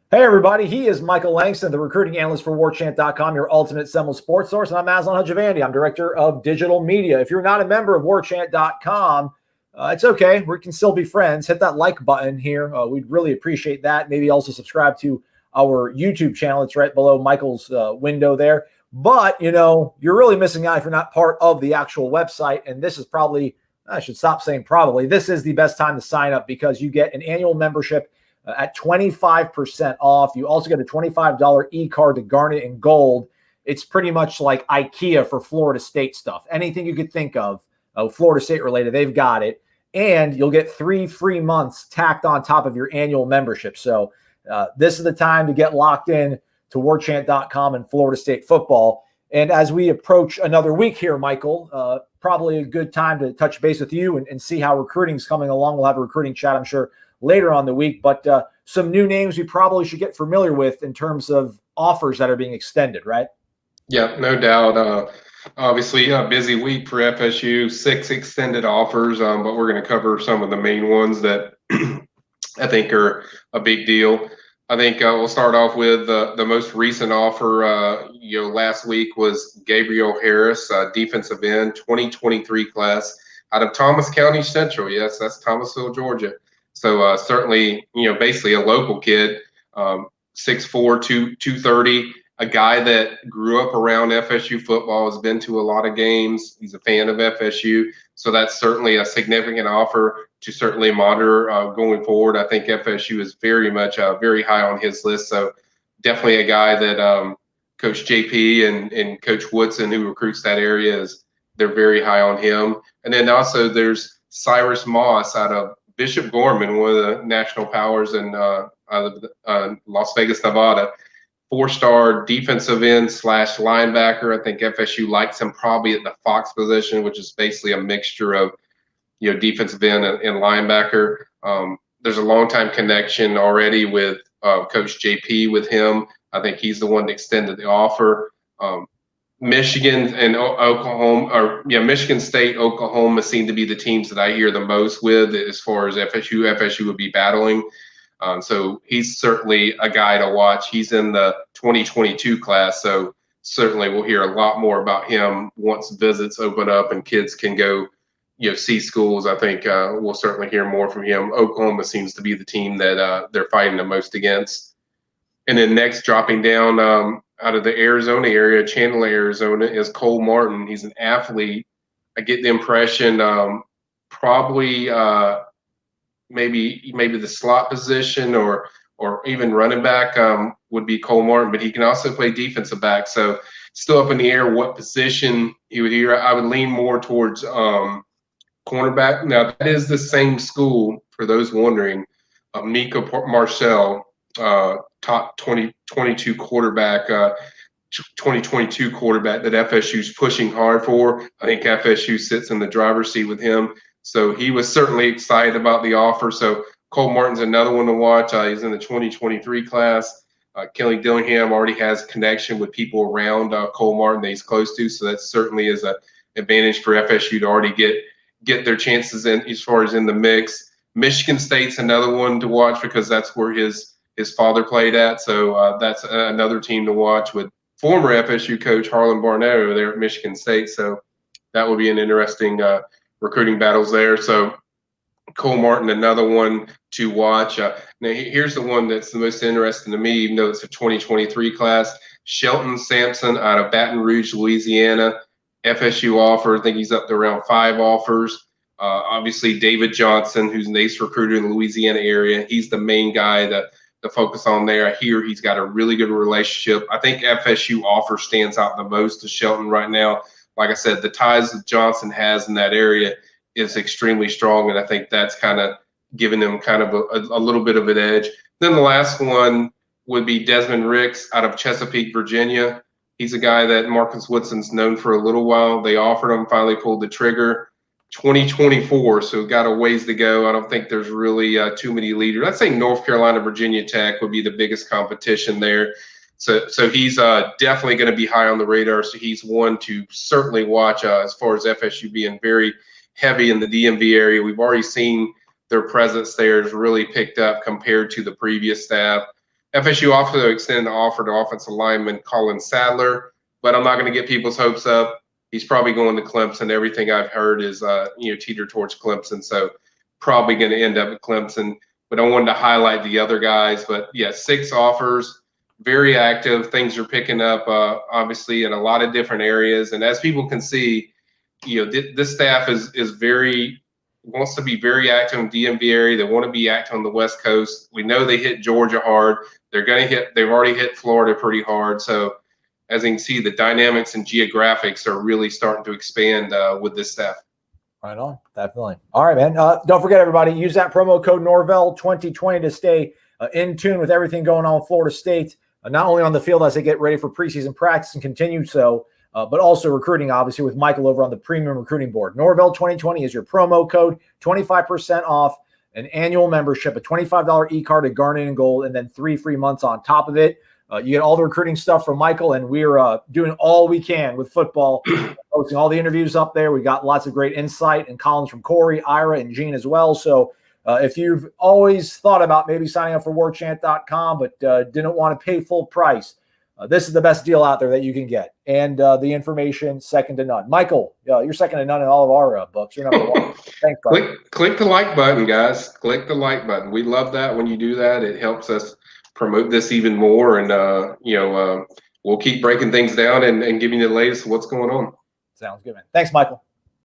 Hey, everybody. He is Michael Langston, the recruiting analyst for Warchant.com, your ultimate Seminoles sports source. And I'm Aslan Hajavandi. I'm director of digital media. If you're not a member of Warchant.com, it's okay. We can still be friends. Hit that like button here. We'd really appreciate that. Maybe also subscribe to our YouTube channel. It's right below Michael's window there. But, you're really missing out if you're not part of the actual website. And this is probably, I should stop saying probably, this is the best time to sign up because you get an annual membership at 25% off. You also get a $25 e-card to Garnet and Gold. It's pretty much like IKEA for Florida State stuff. Anything you could think of, Florida State related, they've got it. And you'll get 3 free months tacked on top of your annual membership. So this is the time to get locked in to warchant.com and Florida State football. And as we approach another week here, Michael, probably a good time to touch base with you and see how recruiting's coming along. We'll have a recruiting chat, I'm sure, later on the week, but some new names we probably should get familiar with in terms of offers that are being extended, right? Yeah, no doubt. Obviously, a busy week for FSU, 6 extended offers, but we're going to cover some of the main ones that I think are a big deal. I think we'll start off with the most recent offer. Last week was Gabriel Harris, defensive end, 2023 class out of Thomas County Central. Yes, that's Thomasville, Georgia. So certainly, basically a local kid, 6'4", 230, a guy that grew up around FSU football, has been to a lot of games. He's a fan of FSU. So that's certainly a significant offer to certainly monitor going forward. I think FSU is very much very high on his list. So definitely a guy that Coach JP and Coach Woodson, who recruits that area, they're very high on him. And then also there's Cyrus Moss out of Bishop Gorman, one of the national powers in Las Vegas, Nevada. 4-star defensive end / linebacker. I think FSU likes him probably at the Fox position, which is basically a mixture of, defensive end and linebacker. There's a long-time connection already with Coach JP with him. I think he's the one that extended the offer. Michigan and Oklahoma, Michigan State, Oklahoma seem to be the teams that I hear the most with as far as FSU. FSU would be battling. So he's certainly a guy to watch. He's in the 2022 class, so certainly we'll hear a lot more about him once visits open up and kids can go, see schools. I think we'll certainly hear more from him. Oklahoma seems to be the team that they're fighting the most against. And then next, dropping down out of the Arizona area, Chandler, Arizona, is Cole Martin. He's an athlete. I get the impression probably maybe the slot position or even running back would be Cole Martin, but he can also play defensive back. So still up in the air what position he would hear. I would lean more towards cornerback. Now, that is the same school, for those wondering, Mika Marcel, top 2022 quarterback, 2022 quarterback that FSU's pushing hard for. I think FSU sits in the driver's seat with him. So he was certainly excited about the offer. So Cole Martin's another one to watch. He's in the 2023 class. Kelly Dillingham already has connection with people around Cole Martin that he's close to. So that certainly is an advantage for FSU to already get their chances in as far as in the mix. Michigan State's another one to watch because that's where his father played at. So that's another team to watch with former FSU coach Harlan Barnett over there at Michigan State. So that will be an interesting recruiting battles there. So Cole Martin, another one to watch. Now, here's the one that's the most interesting to me, even though it's a 2023 class. Shelton Samson out of Baton Rouge, Louisiana. FSU offer. I think he's up to around 5 offers. Obviously, David Johnson, who's an ace recruiter in the Louisiana area. He's the main guy to focus on there. I hear he's got a really good relationship. I think FSU offer stands out the most to Shelton right now. Like I said, the ties that Johnson has in that area is extremely strong, and I think that's kind of giving them kind of a little bit of an edge. Then the last one would be Desmond Ricks out of Chesapeake, Virginia. He's a guy that Marcus Woodson's known for a little while. They offered him, finally pulled the trigger. 2024, so got a ways to go. I don't think there's really too many leaders. I'd say North Carolina, Virginia Tech would be the biggest competition there. So he's definitely going to be high on the radar. So he's one to certainly watch as far as FSU being very heavy in the DMV area. We've already seen their presence there has really picked up compared to the previous staff. FSU also extended the offer to offensive lineman Colin Sadler, but I'm not going to get people's hopes up. He's probably going to Clemson. Everything I've heard is, teeter towards Clemson. So probably going to end up at Clemson. But I wanted to highlight the other guys. But yeah, 6 offers, very active. Things are picking up, obviously, in a lot of different areas. And as people can see, this staff is wants to be very active in the DMV area. They want to be active on the West Coast. We know they hit Georgia hard. They've already hit Florida pretty hard. So as you can see, the dynamics and geographics are really starting to expand with this staff. Right on, definitely. All right, man. Don't forget, everybody, use that promo code Norvell 2020 to stay in tune with everything going on with Florida State, not only on the field as they get ready for preseason practice and continue so, but also recruiting, obviously, with Michael over on the premium recruiting board. Norvell 2020 is your promo code, 25% off an annual membership, a $25 e-card at Garnet and Gold, and then 3 free months on top of it. You get all the recruiting stuff from Michael, and we're doing all we can with football, posting all the interviews up there. We got lots of great insight and columns from Corey, Ira, and Gene as well. So if you've always thought about maybe signing up for warchant.com but didn't want to pay full price, this is the best deal out there that you can get. And the information, second to none. Michael, you're second to none in all of our books. You're number one. Thanks, buddy. Click the like button, guys. Click the like button. We love that when you do that. It helps us promote this even more, and we'll keep breaking things down and giving you the latest of what's going on. Sounds good, man. Thanks, Michael.